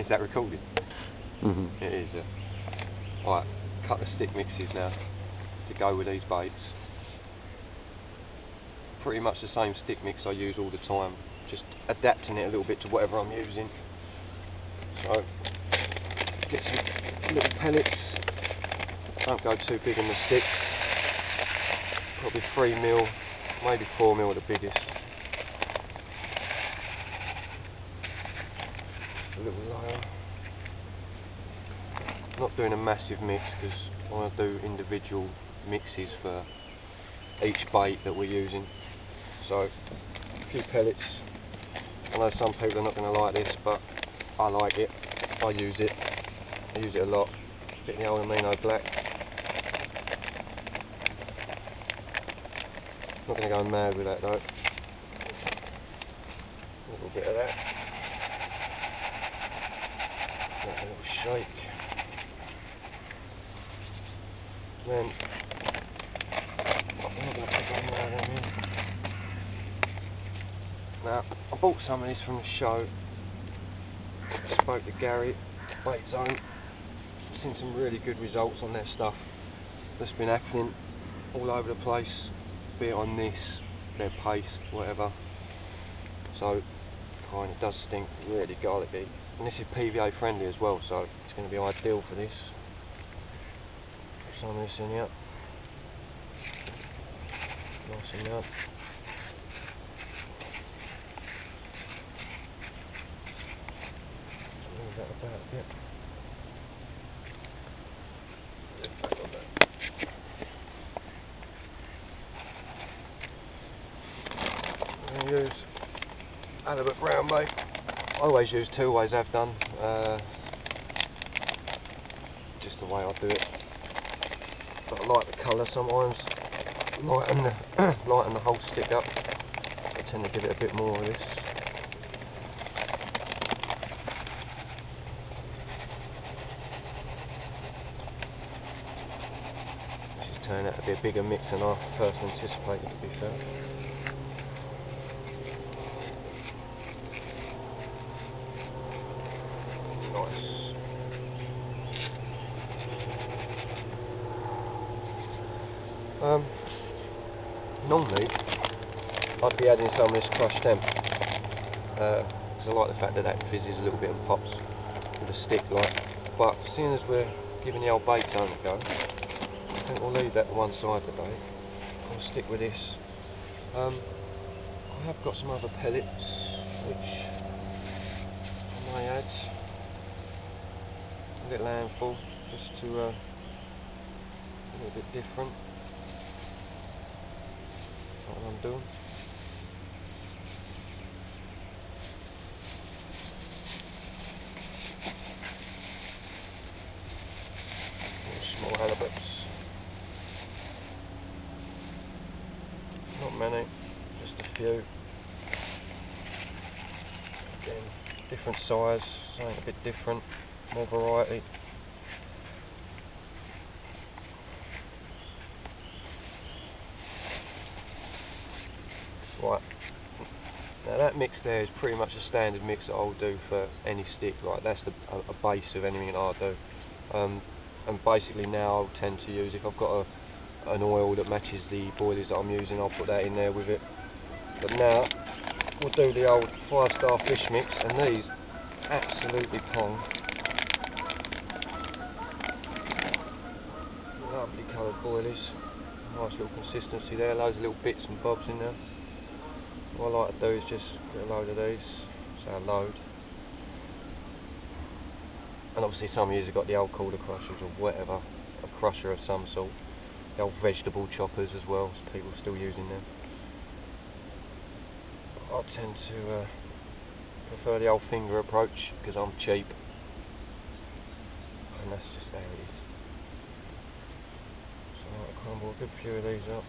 that recorded? Mm-hmm. It is. Right, a couple of stick mixes now to go with these baits. Pretty much the same stick mix I use all the time, just adapting it a little bit to whatever I'm using. So, get some little pellets. Don't go too big on the stick. Probably 3mm, maybe 4mm at the biggest. A little layer. Not doing a massive mix because I want to do individual mixes for each bait that we're using. So, a few pellets. I know some people are not going to like this, but I like it. I use it. I use it a lot. Bit of the old amino black. Not going to go mad with that though. A little bit of that. Give it a little shake. Then I'm not going to put one more of them in. Now, I bought some of this from the show. Spoke to Gary, Bait Zone. Seen some really good results on their stuff that's been happening all over the place, be it on this, their paste, whatever. So, fine, it does stink really garlicky. And this is PVA friendly as well, so it's going to be ideal for this. Put some of this in here. Nice enough. Move that about a bit. I'm going to use halibut brown bait. I always use two ways, I've done. Just the way I do it. But I like the colour sometimes. Lighten the whole stick up. I tend to give it a bit more of this. This is turning out to be a bigger mix than I first anticipated, to be fair. Normally, I'd be adding some of this crushed hemp, because I like the fact that that fizzes a little bit and pops with a stick like. But seeing as we're giving the old Bait Zone a go, I think we'll leave that to one side today. I'll stick with this. I have got some other pellets which I may add. A little handful, just to a little bit different. What I'm doing. Small halibuts. Not many, just a few. Again, different size, something a bit different, more variety. Right, now that mix there is pretty much a standard mix that I'll do for any stick. Right, that's a base of anything that I'll do. And basically now I'll tend to use, if I've got an oil that matches the boilies that I'm using, I'll put that in there with it. But now we'll do the old 5-star fish mix, and these absolutely pong. Lovely coloured boilies, nice little consistency there, loads of little bits and bobs in there. What I like to do is just get a load of these, say a load. And obviously some of you have got the old quarter crushers or whatever, a crusher of some sort. The old vegetable choppers as well, so people are still using them. I tend to prefer the old finger approach because I'm cheap. And that's just how it is. So I'll crumble a good few of these up.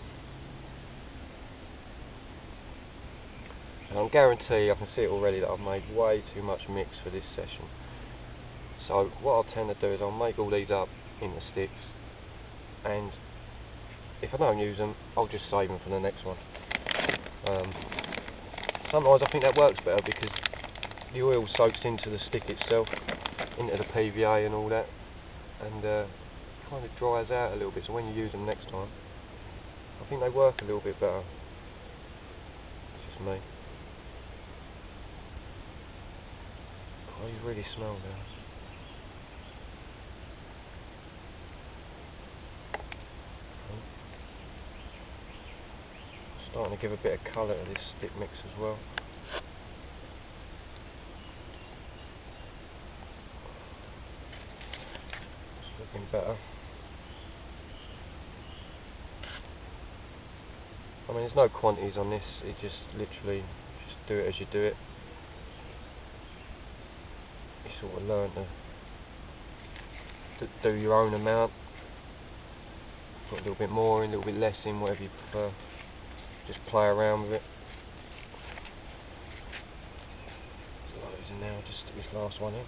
And I guarantee, I can see it already, that I've made way too much mix for this session. So what I'll tend to do is I'll make all these up in the sticks, and if I don't use them, I'll just save them for the next one. Sometimes I think that works better because the oil soaks into the stick itself, into the PVA and all that, and kind of dries out a little bit, so when you use them next time, I think they work a little bit better. It's just me. Oh, you really smell now. Starting to give a bit of colour to this stick mix as well. It's looking better. I mean, there's no quantities on this, it just literally just do it as you do it. You sort of learn to do your own amount. Put a little bit more in, a little bit less in, whatever you prefer. Just play around with it. Loads in now, just stick this last one in.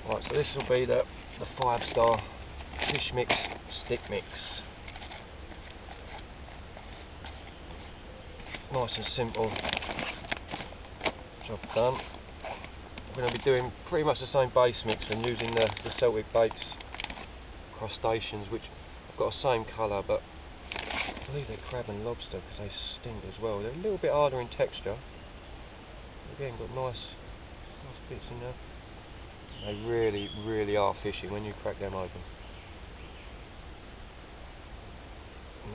Right, so this will be the 5-star fish mix stick mix. Nice and simple. Job done. I'm going to be doing pretty much the same base mix and using the Celtic baits crustaceans, which have got the same colour, but I believe they're crab and lobster because they stink as well. They're a little bit harder in texture. Again, got nice bits in there. They really, really are fishy when you crack them open.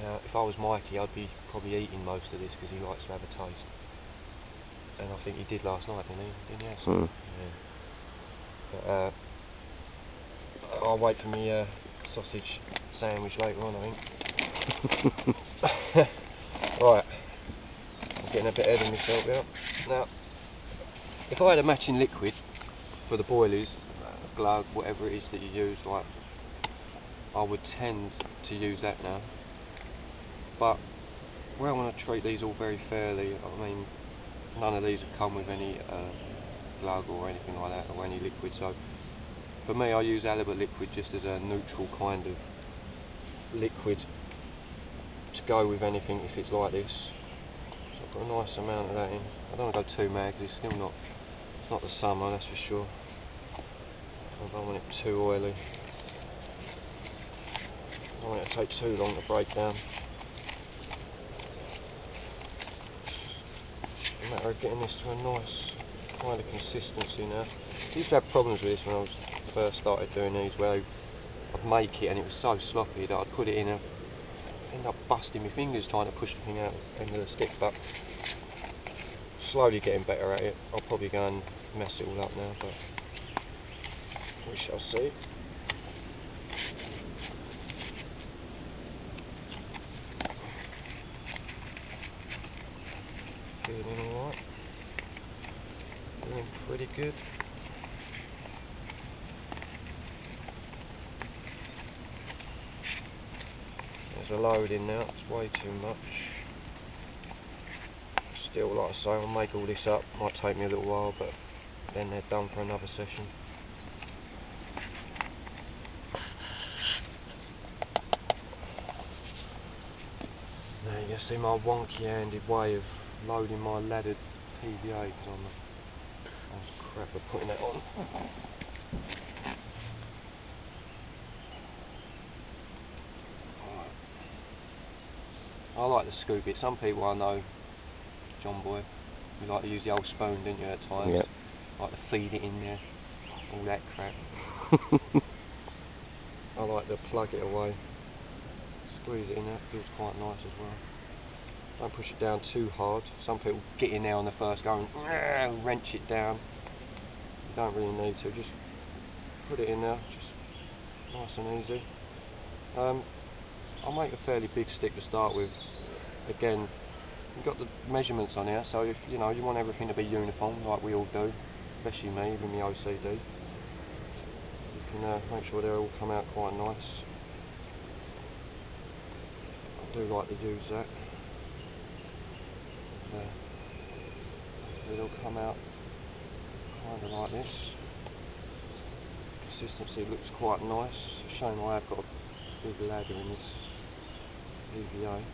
Now, if I was Mikey, I'd be probably eating most of this because he likes to have a taste. And I think he did last night, didn't he? Didn't he? Yeah. But I'll wait for my sausage sandwich later on, I think. Right. I'm getting a bit ahead of myself now. Now, if I had a matching liquid for the boilies, glug, whatever it is that you use, like, I would tend to use that now. But where I want to treat these all very fairly, I mean, none of these have come with any glug or anything like that, or any liquid, so for me I use halibut liquid just as a neutral kind of liquid to go with anything if it's like this. So I've got a nice amount of that in. I don't want to go too mad because it's still not, it's not the summer, that's for sure. I don't want it too oily. I don't want it to take too long to break down. It's a matter of getting this to a nice kind of consistency now. I used to have problems with this when I was first started doing these, where I'd make it and it was so sloppy that I'd put it in and end up busting my fingers trying to push the thing out the end of the stick, but slowly getting better at it. I'll probably go and mess it all up now, but we shall see. Feeling alright. Feeling pretty good. There's a load in now, it's way too much. Still, like I say, I'll make all this up. Might take me a little while, but then they're done for another session. Now you can see my wonky-handed way of loading my laddered PVA because I'm a crap at putting that on. I like to scoop it. Some people I know, John Boy, you like to use the old spoon, didn't you, at times? Yep. Like to feed it in there, all that crap. I like to plug it away. Squeeze it in there, feels quite nice as well. Don't push it down too hard. Some people get in there on the first go and wrench it down. You don't really need to, just put it in there, just nice and easy. I'll make a fairly big stick to start with. Again, you've got the measurements on here, so if you know you want everything to be uniform, like we all do, especially me with my OCD, you can make sure they all come out quite nice. I do like to use that. It'll come out kind of like this. consistency looks quite nice. It's a shame I have got a big ladder in this UVA.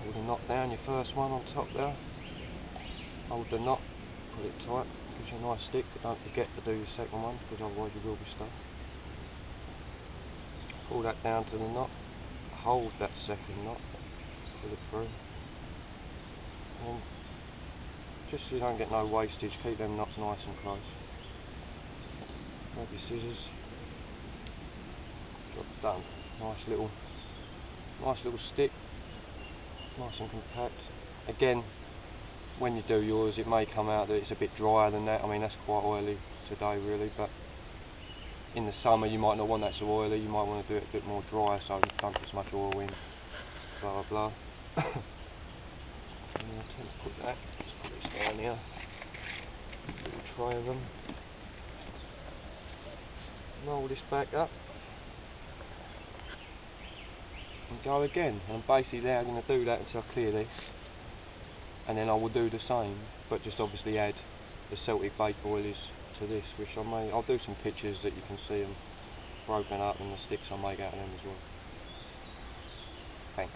Hold the knot down, your first one on top there. Hold the knot, put it tight, gives you a nice stick, but don't forget to do your second one because otherwise you will be stuck. Pull that down to the knot, hold that second knot, pull it through. And just so you don't get no wastage, keep them knots nice and close. Grab your scissors, job done. Nice little stick, nice and compact. Again, when you do yours, it may come out that it's a bit drier than that. I mean, that's quite oily today really, but in the summer you might not want that so oily, you might want to do it a bit more dry so you don't put as much oil in, blah blah blah. And I tend to put that, just put this down here, little tray of them. Roll this back up and go again, and basically now I'm going to do that until I clear this, and then I will do the same, but just obviously add the Celtic bait boilies to this, which I'll do some pictures that you can see them broken up and the sticks I make out of them as well. Thanks.